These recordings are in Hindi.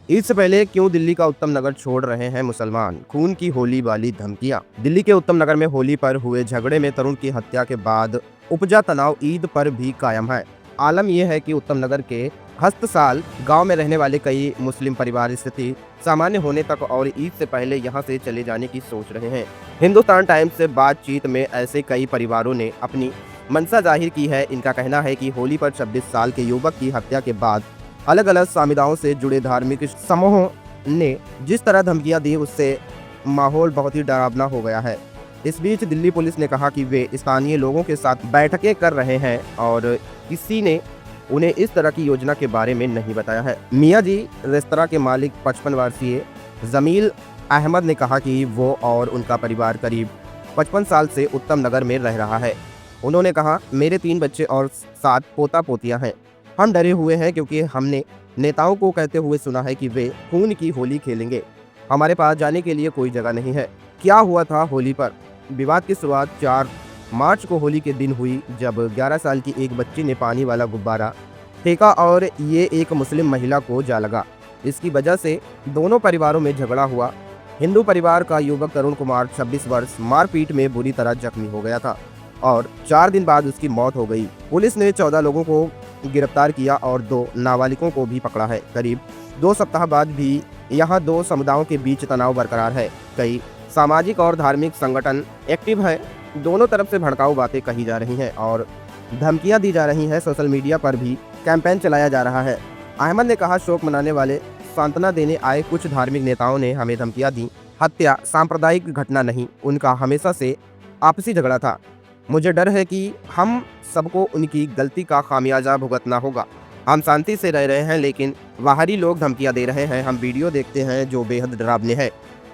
ईद से पहले क्यों दिल्ली का उत्तम नगर छोड़ रहे हैं मुसलमान? खून की होली वाली धमकियां। दिल्ली के उत्तम नगर में होली पर हुए झगड़े में तरुण की हत्या के बाद उपजा तनाव ईद पर भी कायम है। आलम यह है कि उत्तम नगर के हस्तसाल गांव में रहने वाले कई मुस्लिम परिवार स्थिति सामान्य होने तक और ईद से पहले यहां से चले जाने की सोच रहे हैं। हिंदुस्तान टाइम्स से बातचीत में ऐसे कई परिवारों ने अपनी मंशा जाहिर की है। इनका कहना है कि होली पर 26 साल के युवक की हत्या के बाद अलग अलग समुदायों से जुड़े धार्मिक समूहों ने जिस तरह धमकियां दी, उससे माहौल बहुत ही डरावना हो गया है। इस बीच दिल्ली पुलिस ने कहा कि वे स्थानीय लोगों के साथ बैठकें कर रहे हैं और किसी ने उन्हें इस तरह की योजना के बारे में नहीं बताया है। मियाँ जी रेस्तरां के मालिक 55 वर्षीय जमील अहमद ने कहा कि वो और उनका परिवार करीब 55 साल से उत्तम नगर में रह रहा है। उन्होंने कहा, मेरे 3 बच्चे और 7 पोता पोतियां हैं। हम डरे हुए हैं क्योंकि हमने नेताओं को कहते हुए सुना है कि वे खून की होली खेलेंगे। हमारे पास जाने के लिए कोई जगह नहीं है। क्या हुआ था होली पर? विवाद की शुरुआत 4 मार्च को होली के दिन हुई, जब 11 साल की एक बच्ची ने पानी वाला गुब्बारा फेंका और ये एक मुस्लिम महिला को जा लगा। इसकी वजह से दोनों परिवारों में झगड़ा हुआ। हिंदू परिवार का युवक तरुण कुमार 26 वर्ष मारपीट में बुरी तरह जख्मी हो गया था और 4 दिन बाद उसकी मौत हो गई। पुलिस ने 14 लोगों को गिरफ्तार किया और 2 नाबालिगों को भी पकड़ा है। करीब 2 सप्ताह बाद भी यहाँ 2 समुदायों के बीच तनाव बरकरार है। कई सामाजिक और धार्मिक संगठन एक्टिव हैं। दोनों तरफ से भड़काऊ बातें कही जा रही हैं और धमकियां दी जा रही हैं। सोशल मीडिया पर भी कैंपेन चलाया जा रहा है। अहमद ने कहा, शोक मनाने वाले सांत्वना देने आए कुछ धार्मिक नेताओं ने हमें धमकियां दी। हत्या सांप्रदायिक घटना नहीं, उनका हमेशा से आपसी झगड़ा था। मुझे डर है कि हम सबको उनकी गलती का खामियाजा भुगतना होगा। हम शांति से रह रहे हैं लेकिन बाहरी लोग धमकियां दे रहे हैं। हम वीडियो देखते हैं जो बेहद डरावने हैं।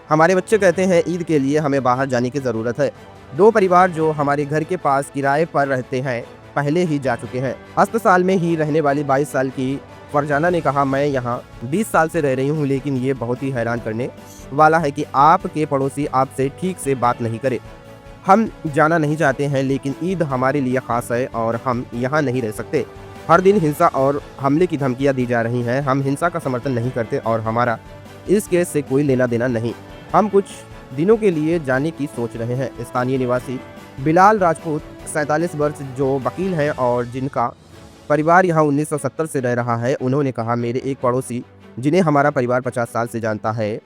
हमारे बच्चे कहते हैं ईद के लिए हमें बाहर जाने की ज़रूरत है। 2 परिवार जो हमारे घर के पास किराए पर रहते हैं पहले ही जा चुके हैं। हस्तसाल में ही रहने वाली 22 साल की फरजाना ने कहा, मैं यहाँ 20 साल से रह रही हूँ, लेकिन ये बहुत ही हैरान करने वाला है कि आपके पड़ोसी आपसे ठीक से बात नहीं करे। हम जाना नहीं चाहते हैं लेकिन ईद हमारे लिए ख़ास है और हम यहाँ नहीं रह सकते। हर दिन हिंसा और हमले की धमकियाँ दी जा रही हैं। हम हिंसा का समर्थन नहीं करते और हमारा इस केस से कोई लेना देना नहीं। हम कुछ दिनों के लिए जाने की सोच रहे हैं। स्थानीय निवासी बिलाल राजपूत 47 वर्ष जो वकील हैं और जिनका परिवार यहाँ 1970 से रह रहा है, उन्होंने कहा, मेरे एक पड़ोसी जिन्हें हमारा परिवार 50 साल से जानता है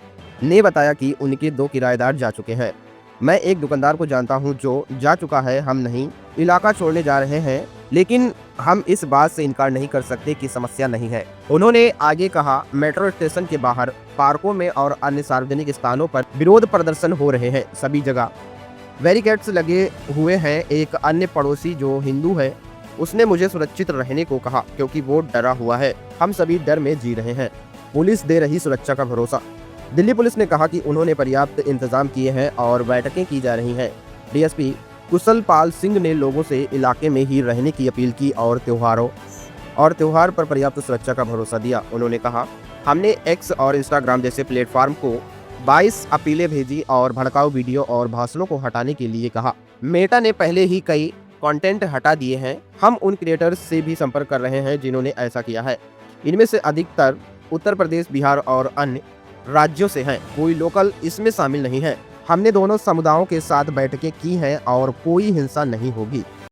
ने बताया कि उनके 2 किराएदार जा चुके हैं। मैं एक दुकानदार को जानता हूं जो जा चुका है। हम नहीं इलाका छोड़ने जा रहे हैं, लेकिन हम इस बात से इनकार नहीं कर सकते कि समस्या नहीं है। उन्होंने आगे कहा, मेट्रो स्टेशन के बाहर, पार्कों में और अन्य सार्वजनिक स्थानों पर विरोध प्रदर्शन हो रहे हैं। सभी जगह बैरिकेड्स लगे हुए हैं। एक अन्य पड़ोसी जो हिंदू है, उसने मुझे सुरक्षित रहने को कहा क्योंकि वो डरा हुआ है। हम सभी डर में जी रहे हैं। पुलिस दे रही सुरक्षा का भरोसा। दिल्ली पुलिस ने कहा कि उन्होंने पर्याप्त इंतजाम किए हैं और बैठकें की जा रही हैं। डीएसपी कुशल पाल सिंह ने लोगों से इलाके में ही रहने की अपील की और त्योहार पर पर्याप्त सुरक्षा का भरोसा दिया। उन्होंने कहा, हमने एक्स और इंस्टाग्राम जैसे प्लेटफॉर्म को 22 अपीलें भेजी और भड़काऊ वीडियो और भाषणों को हटाने के लिए कहा। मेटा ने पहले ही कई कंटेंट हटा दिए हैं। हम उन क्रिएटर्स से भी संपर्क कर रहे हैं जिन्होंने ऐसा किया है। इनमें से अधिकतर उत्तर प्रदेश, बिहार और अन्य राज्यों से हैं। कोई लोकल इसमें शामिल नहीं है। हमने दोनों समुदायों के साथ बैठकें की हैं और कोई हिंसा नहीं होगी।